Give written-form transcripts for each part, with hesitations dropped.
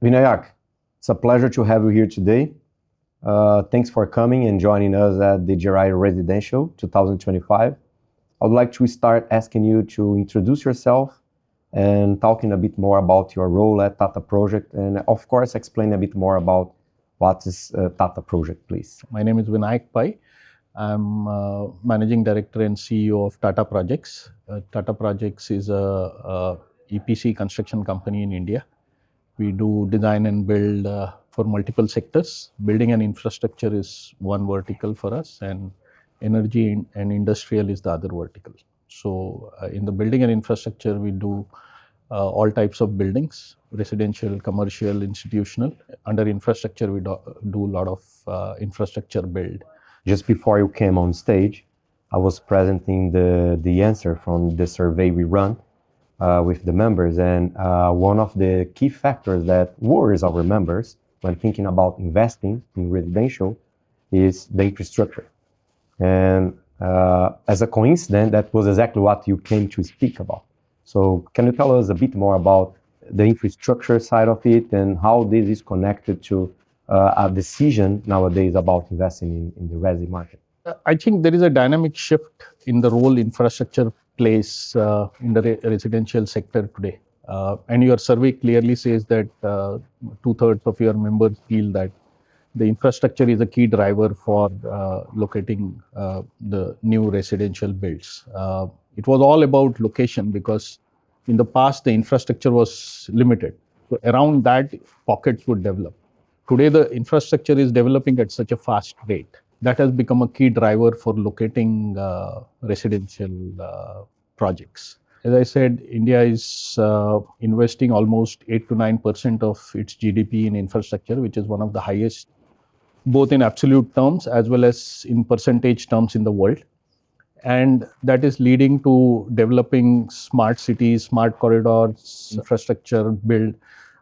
Vinayak, it's a pleasure to have you here today. Thanks for coming and joining us at the GRI Residential 2025. I would like to start asking you to introduce yourself and talking a bit more about your role at TATA Project, and of course, explain a bit more about what is TATA Project, please. My name is Vinayak Pai. I'm Managing Director and CEO of TATA Projects. TATA Projects is a EPC construction company in India. We do design and build for multiple sectors. Building and infrastructure is one vertical for us, and energy and industrial is the other vertical. So in the building and infrastructure, we do all types of buildings, residential, commercial, institutional. Under infrastructure, we do a lot of infrastructure build. Just before you came on stage, I was presenting the answer from the survey we run with the members, and one of the key factors that worries our members when thinking about investing in residential is the infrastructure. And as a coincidence, that was exactly what you came to speak about. So can you tell us a bit more about the infrastructure side of it and how this is connected to a decision nowadays about investing in the resi market? I think there is a dynamic shift in the role infrastructure plays in the residential sector today. And your survey clearly says that 2/3 of your members feel that the infrastructure is a key driver for locating the new residential builds. It was all about location because in the past the infrastructure was limited. So around that, pockets would develop. Today, the infrastructure is developing at such a fast rate. That has become a key driver for locating residential projects. As I said, India is investing almost 8 to 9% of its GDP in infrastructure, which is one of the highest, both in absolute terms as well as in percentage terms in the world. And that is leading to developing smart cities, smart corridors, infrastructure build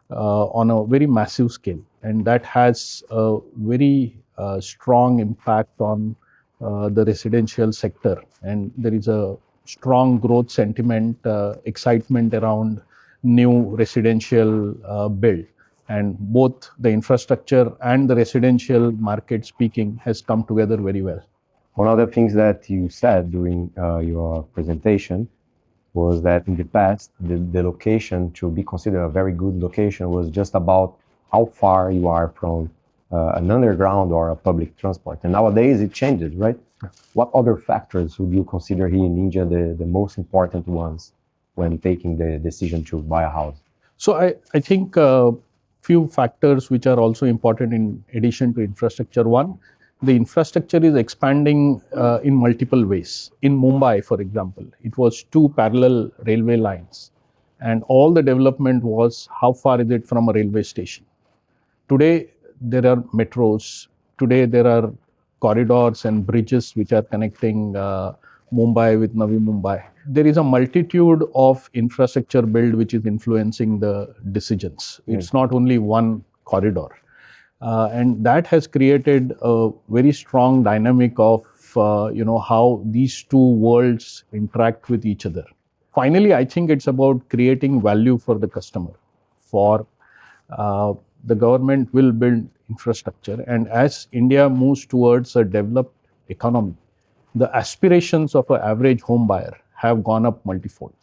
on a very massive scale. And that has a very strong impact on the residential sector. And there is a strong growth sentiment, excitement around new residential build. And both the infrastructure and the residential market speaking has come together very well. One of the things that you said during your presentation was that in the past, the location to be considered a very good location was just about how far you are from an underground or a public transport. And nowadays it changes, right? What other factors would you consider here in India the most important ones when taking the decision to buy a house? So I think few factors which are also important in addition to infrastructure. One, the infrastructure is expanding in multiple ways. In Mumbai, for example, it was 2 parallel railway lines, and all the development was how far is it from a railway station. Today, there are metros. Today, there are corridors and bridges which are connecting Mumbai with Navi Mumbai. There is a multitude of infrastructure build which is influencing the decisions. It's not only one corridor. And that has created a very strong dynamic of how these two worlds interact with each other. Finally, I think it's about creating value for the customer. For the government will build infrastructure, and as India moves towards a developed economy, the aspirations of an average home buyer have gone up multifold.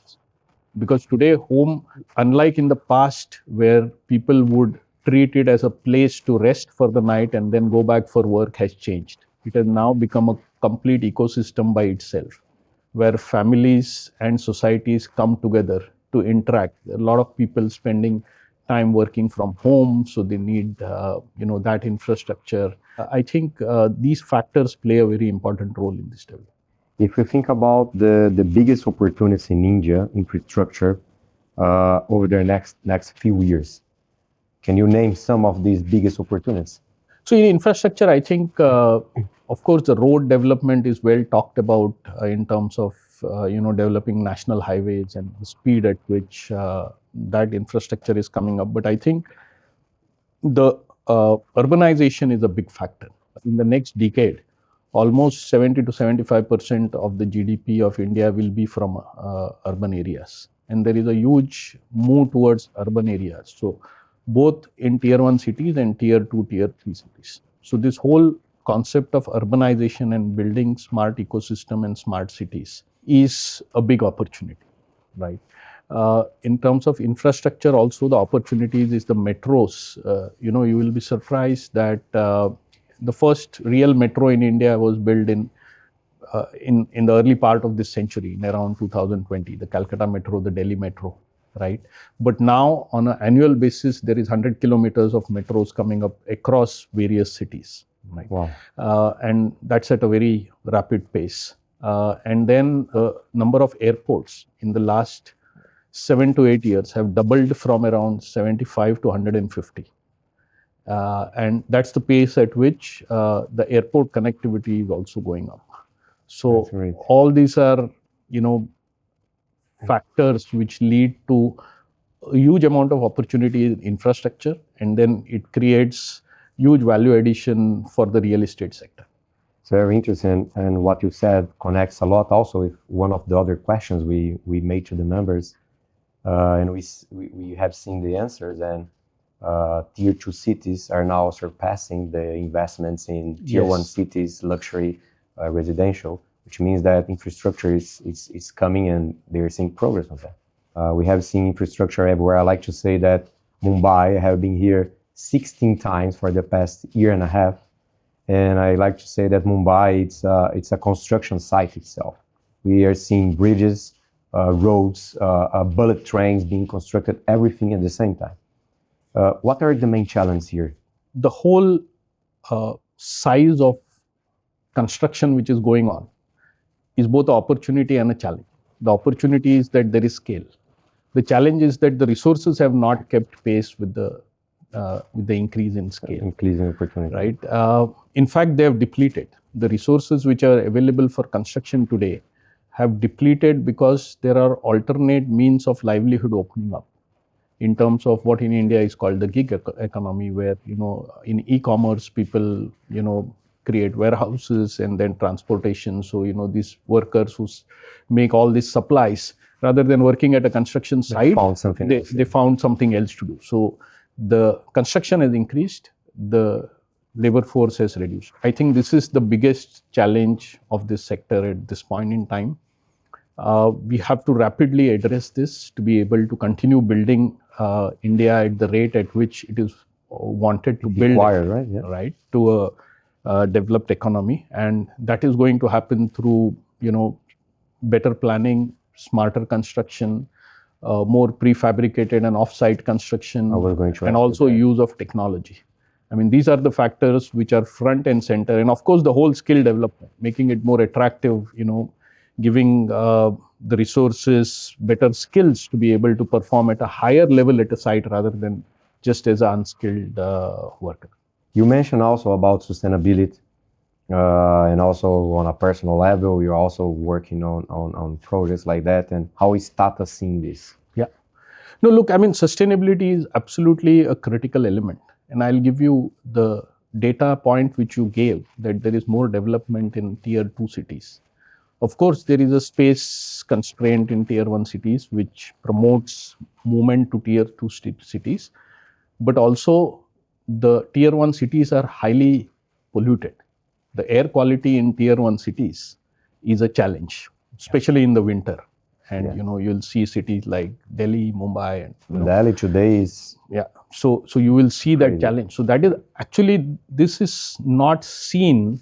Because today, home, unlike in the past where people would treat it as a place to rest for the night and then go back for work, has changed. It has now become a complete ecosystem by itself, where families and societies come together to interact. There are a lot of people spending time working from home, so they need that infrastructure. I think these factors play a very important role in this development. If we think about the biggest opportunities in India infrastructure over the next few years, can you name some of these biggest opportunities? So in infrastructure, I think, of course, the road development is well talked about in terms of developing national highways and the speed at which that infrastructure is coming up. But I think the urbanization is a big factor. In the next decade, almost 70 to 75% of the GDP of India will be from urban areas. And there is a huge move towards urban areas. So both in tier 1 cities and tier 2, tier 3 cities. So this whole concept of urbanization and building smart ecosystem and smart cities is a big opportunity, right? In terms of infrastructure, also the opportunities is the metros. You will be surprised that the first real metro in India was built in the early part of this century, in around 2020, the Calcutta Metro, the Delhi Metro, right? But now, on an annual basis, there is 100 kilometers of metros coming up across various cities, right? Wow. And that's at a very rapid pace. And then the number of airports in the last 7 to 8 years have doubled from around 75 to 150. And that's the pace at which the airport connectivity is also going up. So all these are, factors which lead to a huge amount of opportunity in infrastructure, and then it creates huge value addition for the real estate sector. It's very interesting, and what you said connects a lot also with one of the other questions we made to the members, and we have seen the answers, and tier 2 cities are now surpassing the investments in tier 1 cities, luxury residential, which means that infrastructure is coming and they're seeing progress on that. We have seen infrastructure everywhere. I like to say that Mumbai, I have been here 16 times for the past year and a half. And I like to say that Mumbai, it's a construction site itself. We are seeing bridges, roads, bullet trains being constructed, everything at the same time. What are the main challenges here? The whole size of construction which is going on is both an opportunity and a challenge. The opportunity is that there is scale. The challenge is that the resources have not kept pace with the increase in scale. Increase in opportunity. Right. In fact, they have depleted. The resources which are available for construction today have depleted because there are alternate means of livelihood opening up, in terms of what in India is called the gig economy, where, in e-commerce, people, create warehouses and then transportation. So, these workers who make all these supplies, rather than working at a construction site, they found something else to do. So the construction has increased, the labor force has reduced. I think this is the biggest challenge of this sector at this point in time. We have to rapidly address this to be able to continue building India at the rate at which it is wanted to build, right? Yeah. Right, to a developed economy. And that is going to happen through, better planning, smarter construction, more prefabricated and off-site construction, and also use of technology. I mean, these are the factors which are front and center. And of course, the whole skill development, making it more attractive, giving the resources better skills to be able to perform at a higher level at a site rather than just as an unskilled worker. You mentioned also about sustainability, and also on a personal level, you're also working on projects like that. And how is TATA seeing this? Yeah. No, look, I mean, sustainability is absolutely a critical element. And I'll give you the data point which you gave, that there is more development in tier 2 cities. Of course, there is a space constraint in tier 1 cities which promotes movement to tier 2 cities. But also, the tier 1 cities are highly polluted. The air quality in tier 1 cities is a challenge, especially in the winter. And, you'll see cities like Delhi, Mumbai. And, Delhi today is... Yeah. So you will see that challenge. So that is actually, this is not seen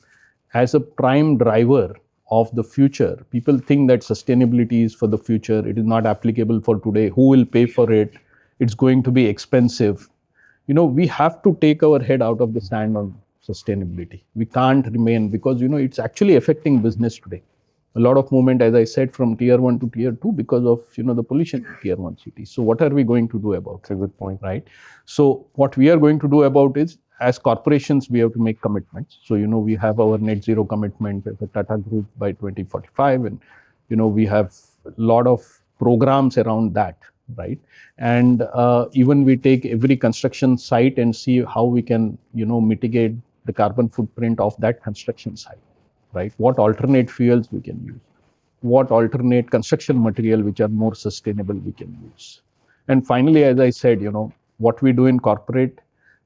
as a prime driver of the future. People think that sustainability is for the future. It is not applicable for today. Who will pay for it? It's going to be expensive. We have to take our head out of the sand on sustainability. We can't remain, because, it's actually affecting business today. A lot of movement, as I said, from tier 1 to tier 2 because of, the pollution in tier 1 cities. So what are we going to do about it? That's a good point. Right? So what we are going to do about is, as corporations, we have to make commitments. So, we have our net zero commitment as a Tata Group by 2045. And, we have a lot of programs around that, right? And even we take every construction site and see how we can, mitigate the carbon footprint of that construction site. Right? What alternate fuels we can use, what alternate construction material which are more sustainable we can use. And finally, as I said, what we do in corporate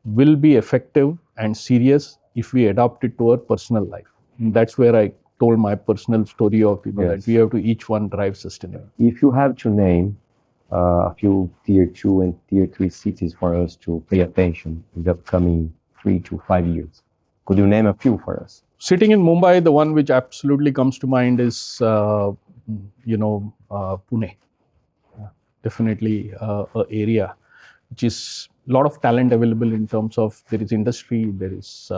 will be effective and serious if we adopt it to our personal life. And that's where I told my personal story of that we have to each one drive sustainable. If you have to name a few tier 2 and tier 3 cities for us to pay attention in the upcoming 3 to 5 years, could you name a few for us? Sitting in Mumbai, the one which absolutely comes to mind is Pune. Definitely a area which is a lot of talent available in terms of there is industry, there is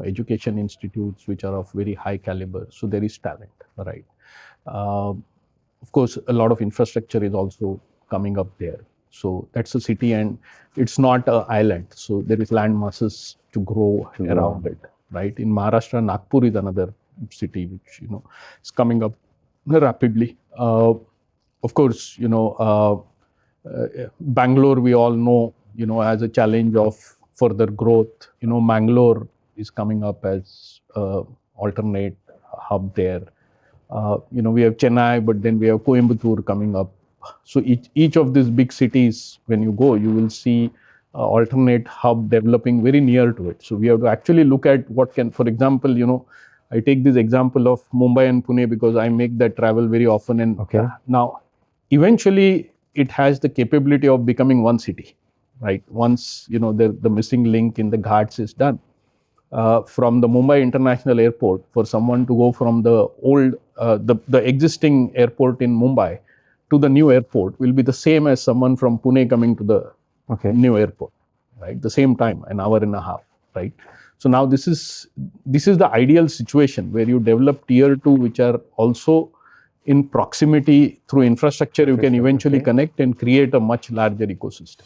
education institutes which are of very high caliber. So there is talent, right? Of course, a lot of infrastructure is also coming up there. So that's a city, and it's not an island. So there is land masses to grow around it, right? In Maharashtra, Nagpur is another city which is coming up rapidly. Of course, Bangalore, we all know, has a challenge of further growth. Mangalore is coming up as alternate hub there. We have Chennai, but then we have Coimbatore coming up. So each of these big cities, when you go, you will see alternate hub developing very near to it. So we have to actually look at what can, for example, I take this example of Mumbai and Pune because I make that travel very often. And now, eventually, it has the capability of becoming one city, right? Once, the missing link in the Ghats is done. From the Mumbai International Airport, for someone to go from the old, the existing airport in Mumbai to the new airport will be the same as someone from Pune coming to the new airport, right? The same time, an hour and a half, right? So now this is the ideal situation where you develop tier 2, which are also in proximity through infrastructure. You can eventually connect and create a much larger ecosystem.